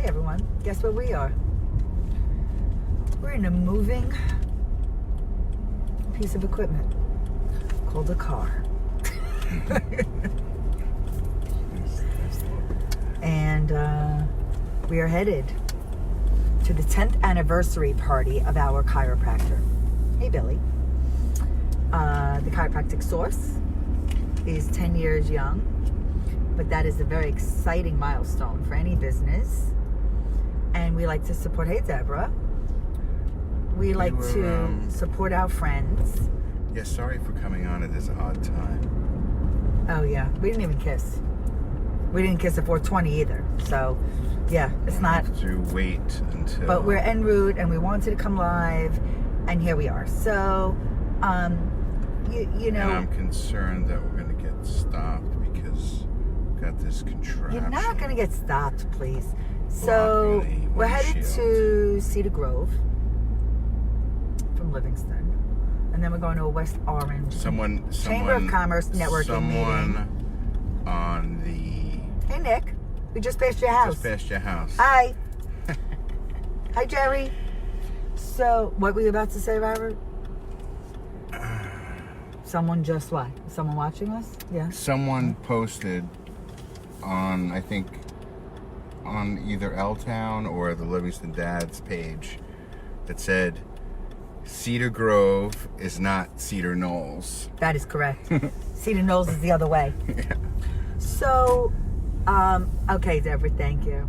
everyone. Guess where we are? We're in a moving piece of equipment called a car. And we are headed to the 10th anniversary party of our chiropractor. Hey, Billy. The chiropractic source is 10 years young, but that is a very exciting milestone for any business. And we like to support, hey, Deborah. We like to support our friends. Yeah, sorry for coming on at this odd time. Oh, yeah. We didn't even kiss. We didn't kiss at 4:20 either. So, yeah, it's not. To wait until. But we're en route, and we wanted to come live, and here we are. So, you know. And I'm concerned that we're going to get stopped because we've got this contraption. You're not going to get stopped, please. So, we're headed to Cedar Grove from Livingston. And then we're going to a West Orange Chamber of Commerce networking meeting. On the... Hey, Nick. We just passed your house. Just passed your house. Hi. Hi, Jerry. So, what were you about to say, Robert? Someone just what? Someone watching us? Yeah. Someone posted on, I think, on either L-Town or the Livingston Dad's page that said, Cedar Grove is not Cedar Knolls. That is correct. Cedar Knolls is the other way. Yeah. So, okay, Deborah, thank you.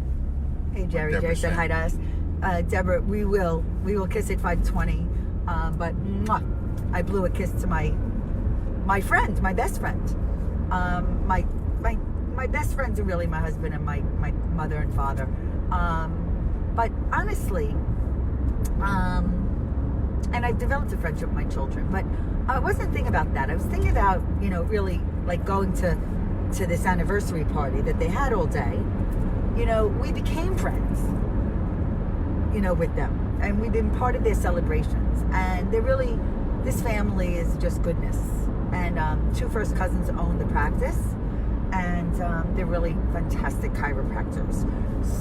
Hey, Jerry. Jerry said hi to us. Deborah, we will kiss at 5:20. But I blew a kiss to my friend, my best friend. My best friends are really my husband and my mother and father. But honestly, and I've developed a friendship with my children. But I wasn't thinking about that. I was thinking about, really like going to this anniversary party that they had all day. We became friends, with them. And we've been part of their celebrations. And this family is just goodness. And two first cousins own the practice. And they're really fantastic chiropractors.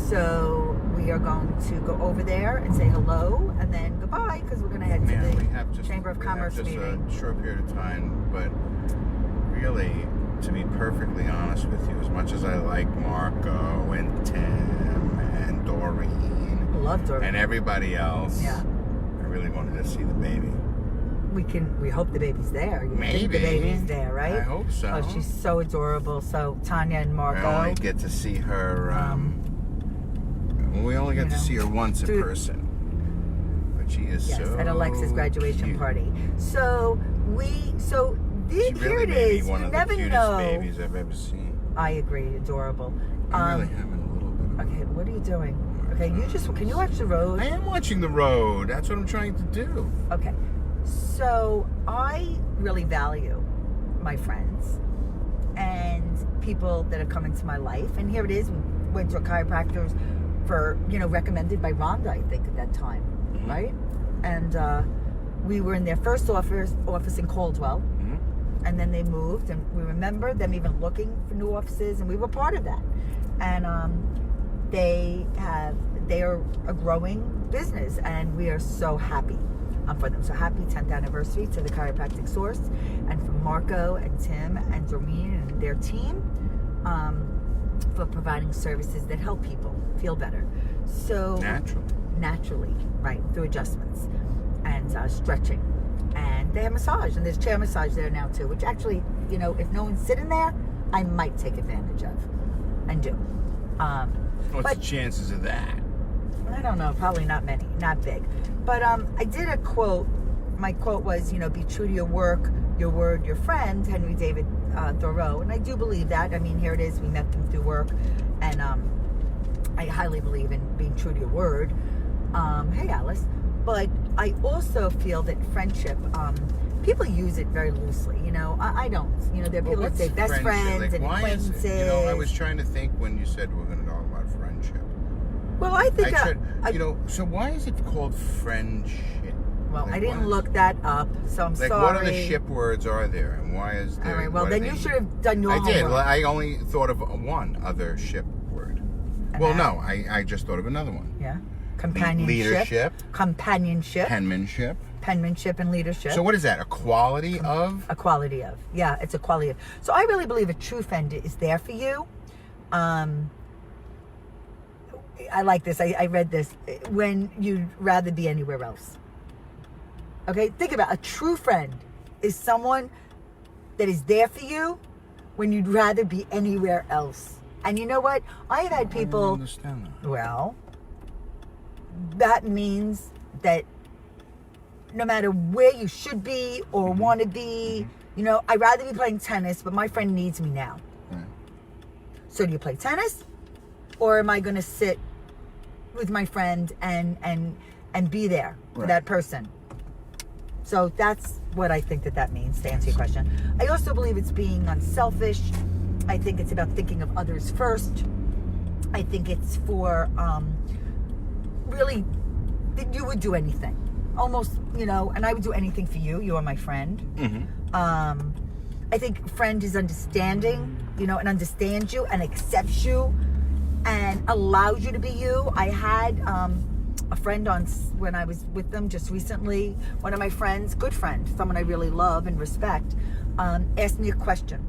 So we are going to go over there and say hello and then goodbye because we're going to head to the Chamber of Commerce meeting. A short period of time, but really, to be perfectly honest with you, as much as I like Marco and Tim and Doreen, love Doreen, and everybody else, yeah, I really wanted to see the baby. We hope the baby's there. Maybe the baby's there, right? I hope so. Oh, she's so adorable. So Tanya and Marco. I only get to see her. We only get to see her once in person. But she is so at Alexa's graduation cute. Party. So here it is. One you of never the cutest know. babies I've ever seen. I agree. Adorable. I'm really having a little bit of... Okay, what are you doing? Okay, can you watch the road? I am watching the road. That's what I'm trying to do. Okay. So I really value my friends and people that have come into my life. And here it is. We went to a chiropractor's for, recommended by Rhonda, I think, at that time, right? And we were in their first office in Caldwell. And then they moved, and we remember them even looking for new offices, and we were part of that. And they are a growing business, and we are so happy for them. So happy 10th anniversary to the Chiropractic Source, and for Marco and Tim and Doreen and their team for providing services that help people feel better. So naturally, right, through adjustments and stretching. And they have massage, and there's chair massage there now too, which actually, if no one's sitting there, I might take advantage of and do. What's the chances of that? I don't know, probably not many, not big. But I did a quote. My quote was, be true to your work, your word, your friend, Henry David Thoreau. And I do believe that. I mean, here it is. We met them through work. And I highly believe in being true to your word. Hey, Alice. But I also feel that friendship, people use it very loosely. I don't. There are people that say best friends and acquaintances. I was trying to think when you said we're going to talk about friendship. Well, I think so why is it called friendship? Well, I didn't look that up, so I'm sorry. What other ship words are there, and why is there? All right, well, then you should have done your homework. I did. I only thought of one other ship word. Well, no, I just thought of another one. Yeah. Companionship. Leadership. Companionship. Penmanship. Penmanship and leadership. So what is that? A quality of? A quality of. Yeah, it's a quality of. So I really believe a true friend is there for you. I like this. I read this. When you'd rather be anywhere else. Okay? Think about it. A true friend is someone that is there for you when you'd rather be anywhere else. And you know what? I have had people... I don't understand that. Well, that means that no matter where you should be or want to be, you know, I'd rather be playing tennis, but my friend needs me now. Right. So do you play tennis? Or am I going to sit with my friend and be there for that person? So that's what I think that means, to answer your question. I also believe it's being unselfish. I think it's about thinking of others first. I think it's for really that you would do anything. Almost, you know, and I would do anything for you. You are my friend. I think friend is understanding, you know, and understands you and accepts you and allows you to be you. I had a friend on when I was with them just recently. One of my friends, good friend, someone I really love and respect, asked me a question,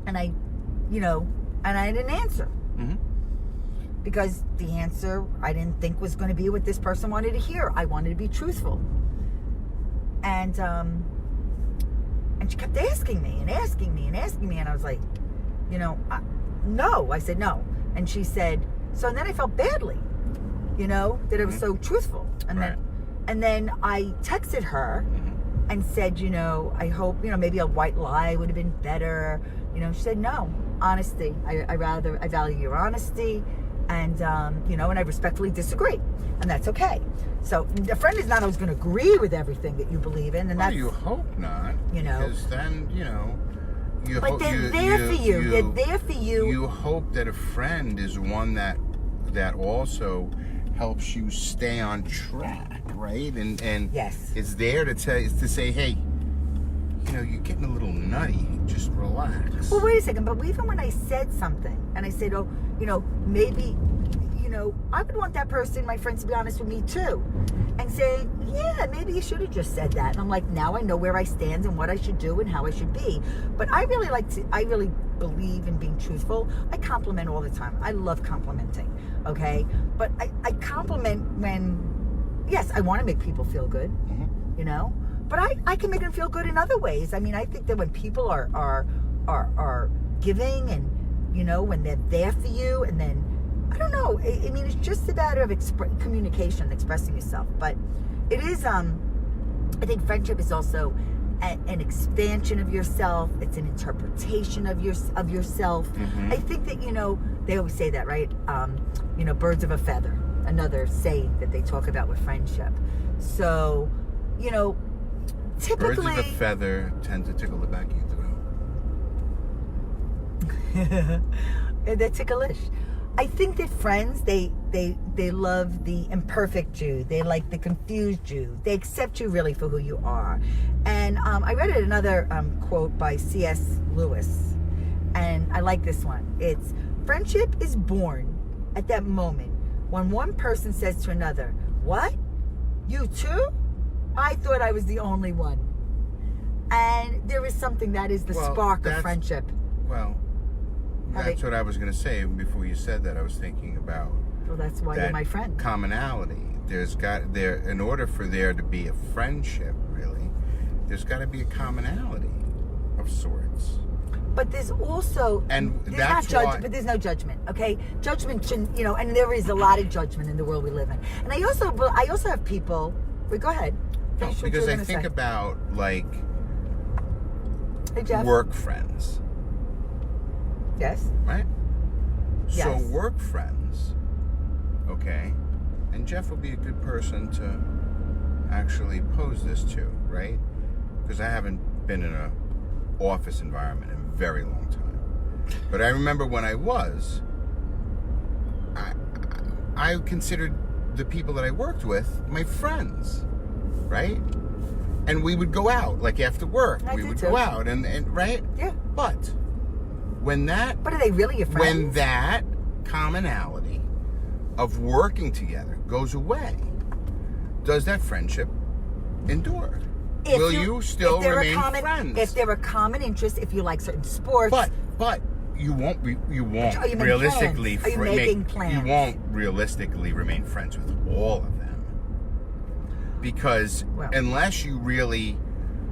and I didn't answer because the answer I didn't think was going to be what this person wanted to hear. I wanted to be truthful, and she kept asking me, and I was like, you know, no. I said no, and she said so. And then I felt badly, you know, that I was so truthful, and then I texted her and said, you know, I hope, you know, maybe a white lie would have been better. You know, she said no, honesty. I value your honesty, and you know, and I respectfully disagree, and that's okay. So a friend is not always going to agree with everything that you believe in, and that's, you hope not, you know, because then, you know, but they're there for you. They're there for you. You hope that a friend is one that also helps you stay on track, right? And yes, is there to say, hey, you know, you're getting a little nutty. Just relax. Well, wait a second. But even when I said something, and I said, oh, you know, maybe, you know, I would want that person, my friends, to be honest with me too, and say, yeah, maybe you should have just said that. And I'm like, now I know where I stand and what I should do and how I should be. But I really believe in being truthful. I compliment all the time. I love complimenting. Okay, but I compliment when, yes, I want to make people feel good. You know. But I can make them feel good in other ways. I mean, I think that when people are giving, and, you know, when they're there for you, and then, I don't know, I mean, it's just a matter of communication, expressing yourself. But it is, I think friendship is also an expansion of yourself. It's an interpretation of yourself. I think that, you know, they always say that, right? You know, birds of a feather, another saying that they talk about with friendship. So, you know, typically, birds of a feather tend to tickle the back of your throat. They're ticklish. I think that friends, they love the imperfect you. They like the confused you. They accept you really for who you are. And I read another quote by C.S. Lewis, and I like this one. It's, friendship is born at that moment when one person says to another, what? You too? I thought I was the only one. And there is something that is the spark of friendship. Well, that's what I was going to say before you said that. I was thinking about. Well, that's why you're my friend. Commonality. In order for there to be a friendship, really, there's got to be a commonality of sorts. But there's also, but there's no judgment, okay? Judgment shouldn't, you know, and there is a lot of judgment in the world we live in. And I also have people. Wait, go ahead. No, because I think about, like, hey, work friends. Yes. Right? Yes. So work friends, okay, and Jeff would be a good person to actually pose this to, right? Because I haven't been in an office environment in a very long time. But I remember when I was, I considered the people that I worked with my friends, right? And we would go out, like after work. We would go out and right? Yeah. But when that... But are they really your friends? When that commonality of working together goes away, does that friendship endure? Will you still remain friends? If there are common interests, if you like certain sports, but you won't realistically remain friends with all of them, because unless you really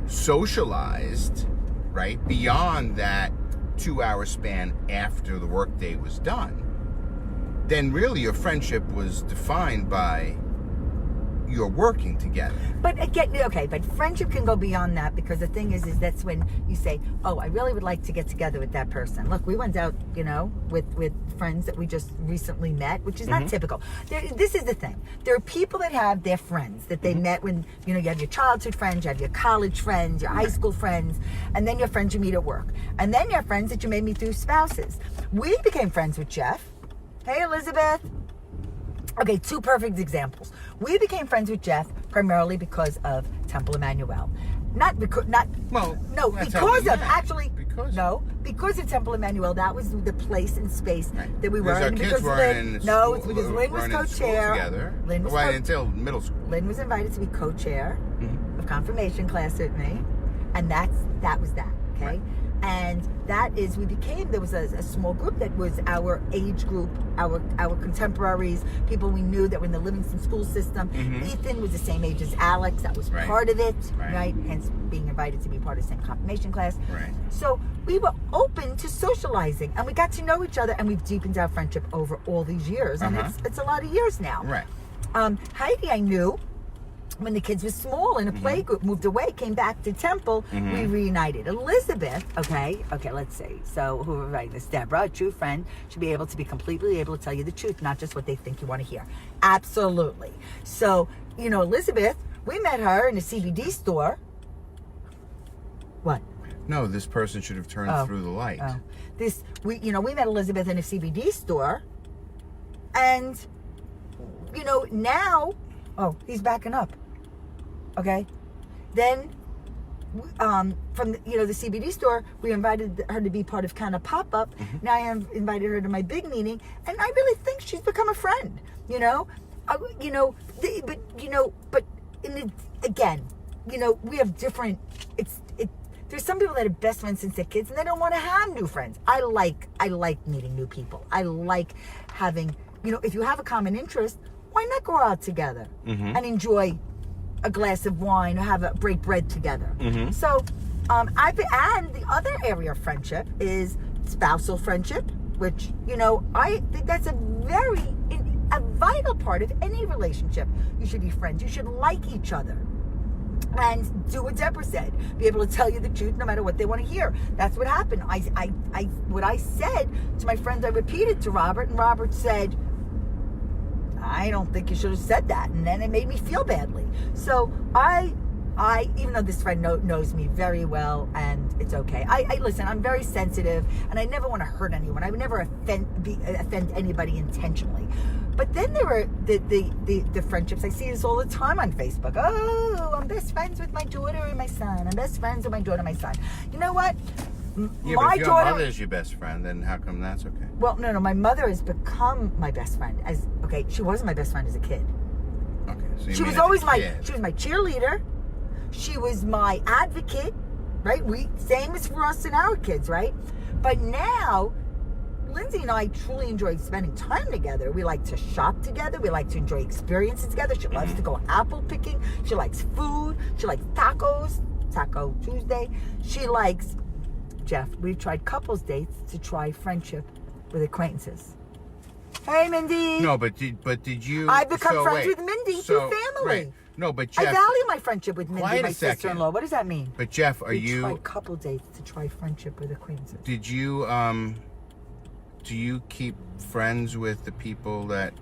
socialized, right, beyond that 2-hour span after the workday was done, then really your friendship was defined by you're working together. But again, okay, but friendship can go beyond that, because the thing is that's when you say, oh, I really would like to get together with that person. Look, we went out, with friends that we just recently met, which is not typical. This is the thing. There are people that have their friends that they met when, you have your childhood friends, you have your college friends, your high school friends, and then your friends you meet at work. And then your friends that you may meet through spouses. We became friends with Jeff. Hey, Elizabeth. Okay, 2 perfect examples. We became friends with Jeff primarily because of Temple Emmanuel. Because of Temple Emmanuel. That was the place and space that we were in. Because Lynn was co-chair. Lynn was until middle school. Lynn was invited to be co-chair of confirmation class with me, and that was that. Okay. Right. And there was a small group that was our age group, our contemporaries, people we knew that were in the Livingston school system. Ethan was the same age as Alex. That was part of it, right? Hence being invited to be part of the same confirmation class. Right. So we were open to socializing, and we got to know each other, and we've deepened our friendship over all these years. And it's a lot of years now. Right. Heidi, I knew when the kids were small and a play group moved away, came back to Temple, we reunited. Elizabeth, okay, let's see. So who are writing this? Deborah, a true friend, should be able to be completely able to tell you the truth, not just what they think you want to hear. Absolutely. So, Elizabeth, we met her in a CBD store. What? No, this person should have turned through the light. We met Elizabeth in a CBD store, and, now, he's backing up. Okay, then from the CBD store, we invited her to be part of kind of pop-up. Now I have invited her to my big meeting, and I really think she's become a friend. We have different. There's some people that are best friends since they're kids, and they don't want to have new friends. I like meeting new people. I like having, if you have a common interest, why not go out together and enjoy a glass of wine or break bread together? So, and the other area of friendship is spousal friendship, which, I think that's a vital part of any relationship. You should be friends. You should like each other. And do what Deborah said. Be able to tell you the truth no matter what they want to hear. That's what happened. What I said to my friends, I repeated to Robert, and Robert said, I don't think you should have said that. And then it made me feel badly. So I even though this friend knows me very well, and it's okay. I listen, I'm very sensitive, and I never want to hurt anyone. I would never offend anybody intentionally. But then there are the friendships. I see this all the time on Facebook. Oh, I'm best friends with my daughter and my son. I'm best friends with my daughter and my son. You know what? Yeah, but if your mother is your best friend, then how come that's okay? Well, no. My mother has become my best friend. She wasn't my best friend as a kid. Okay, so she was always she was my cheerleader. She was my advocate, right? Same as for us and our kids, right? But now, Lindsay and I truly enjoy spending time together. We like to shop together. We like to enjoy experiences together. She loves to go apple picking. She likes food. She likes tacos, Taco Tuesday. She likes, Jeff, we've tried couples dates to try friendship with acquaintances. Hey, Mindy. No, but did you? I've become friends with Mindy through family. Right. No, but Jeff, I value my friendship with Mindy, my sister-in-law. What does that mean? But Jeff, we tried couple dates to try friendship with acquaintances. Did you do you keep friends with the people that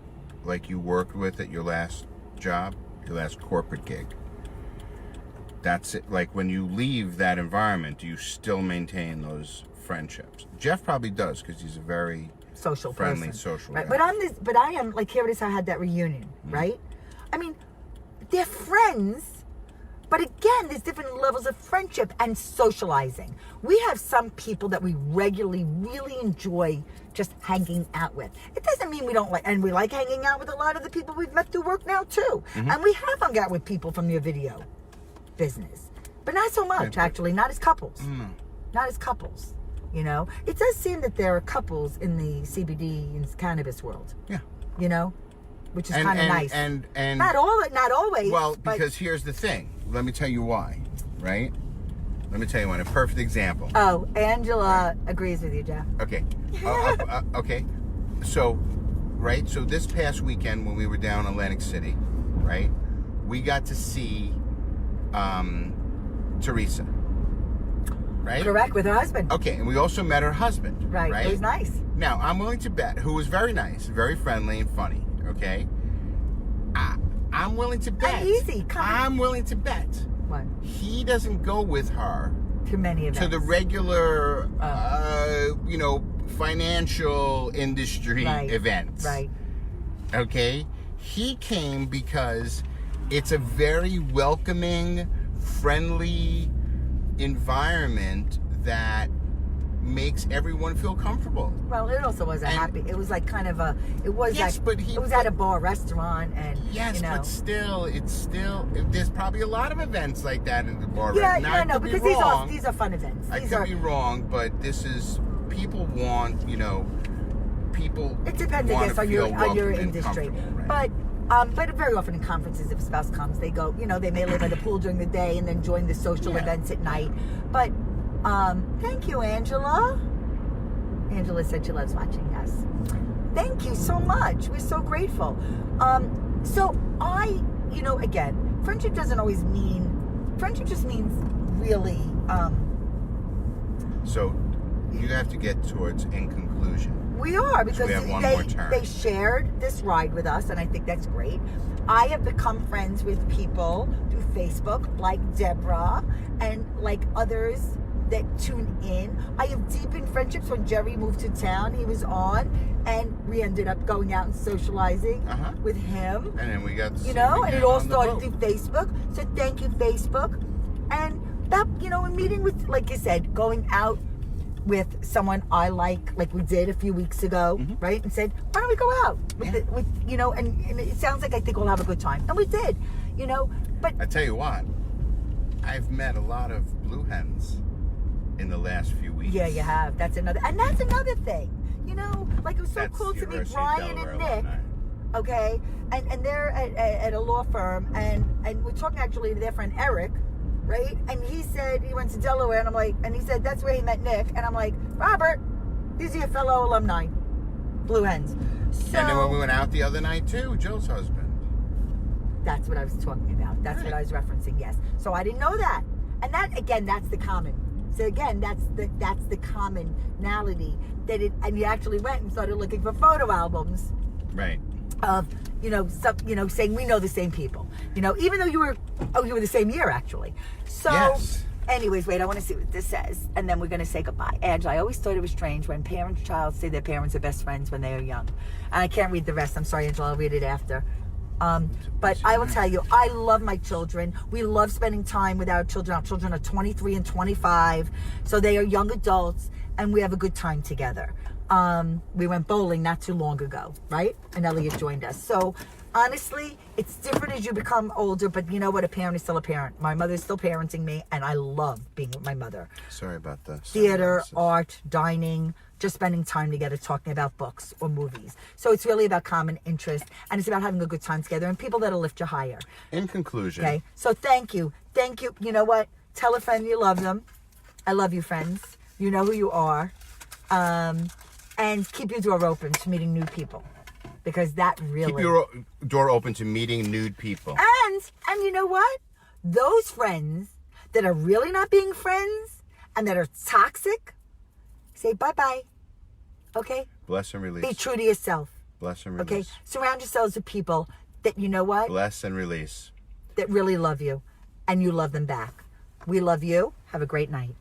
you worked with at your last job, your last corporate gig? That's it. Like, when you leave that environment, do you still maintain those friendships? Jeff probably does, because he's a very social friendly, person. social right. guy. But I am here it is. I had that reunion, right? I mean, they're friends, But again, there's different levels of friendship and socializing. We have some people that we regularly really enjoy just hanging out with. It doesn't mean we don't like, and we like hanging out with a lot of the people we've met through work now too. And we have hung out with people from your video business, but not so much actually, not as couples. Not as couples, you know? It does seem that there are couples in the CBD and cannabis world. Yeah. You know? Which is kind of nice. And not always. Well, because here's the thing. Let me tell you why, right? Let me tell you one. A perfect example. Oh, Angela agrees with you, Jeff. Okay. Okay. So, right? So this past weekend when we were down in Atlantic City, right? We got to see Teresa. Right? Correct, with her husband. Okay, and we also met her husband. Right. It was nice. Now, I'm willing to bet, who was very nice, very friendly and funny, okay? I'm willing to bet. Easy. I'm willing to bet. What? He doesn't go with her to many events. to the regular, financial industry events. Right. Okay? He came because it's a very welcoming, friendly environment that makes everyone feel comfortable. Well, it also was it was like kind of it was at a bar restaurant, and yes, you know. but still there's probably a lot of events like that in the bar restaurant. Yeah, no, because these are fun events. I could be wrong, but this is, people want, people it depends, I guess, on your industry. Right? But very often in conferences, if a spouse comes, they go, they may live by the pool during the day and then join the social events at night. But thank you, Angela. Angela said she loves watching us. Thank you so much. We're so grateful. So again, friendship doesn't always mean, friendship just means really. So you have to get towards in conclusion. We are, because they shared this ride with us, and I think that's great. I have become friends with people through Facebook, like Deborah, and like others that tune in. I have deepened friendships. When Jerry moved to town, he was on, and we ended up going out and socializing with him. And then we got to and it all started through Facebook. So thank you, Facebook. And that, and meeting with, like you said, going out with someone I like we did a few weeks ago, right? And said, why don't we go out and it sounds like I think we'll have a good time. And we did, but I tell you what, I've met a lot of blue hens in the last few weeks. Yeah, you have. That's another thing. It was so cool to meet Brian and Nick. Okay. And they're at a law firm, and we're talking actually to their friend Eric. Right? And he said he went to Delaware, and I'm like, and he said that's where he met Nick, and I'm like, Robert, these are your fellow alumni, Blue Hens. So, and then when we went out the other night too, Jill's husband. That's what I was talking about. That's what I was referencing. Yes. So I didn't know that, and that again, that's the common. So again, that's the commonality that it. And you actually went and started looking for photo albums. Right. Of saying we know the same people, even though you were the same year actually. So yes. Anyways, wait, I want to see what this says, and then we're going to say goodbye. Angela, I always thought it was strange when parents and child say their parents are best friends when they are young. And I can't read the rest. I'm sorry, Angela, I'll read it after. But I will tell you, I love my children. We love spending time with our children. Our children are 23 and 25, so they are young adults, and we have a good time together. We went bowling not too long ago, right? And Elliot joined us. So honestly, it's different as you become older, but you know what? A parent is still a parent. My mother's still parenting me, and I love being with my mother. Sorry about that. Theater, art, dining, just spending time together, talking about books or movies. So it's really about common interest, and it's about having a good time together and people that'll lift you higher. In conclusion. Okay, so thank you. Thank you. You know what? Tell a friend you love them. I love you, friends. You know who you are. And keep your door open to meeting new people, because that really... Keep your door open to meeting nude people. And you know what? Those friends that are really not being friends and that are toxic, say bye-bye. Okay? Bless and release. Be true to yourself. Bless and release. Okay? Surround yourselves with people that, you know what? Bless and release. That really love you, and you love them back. We love you. Have a great night.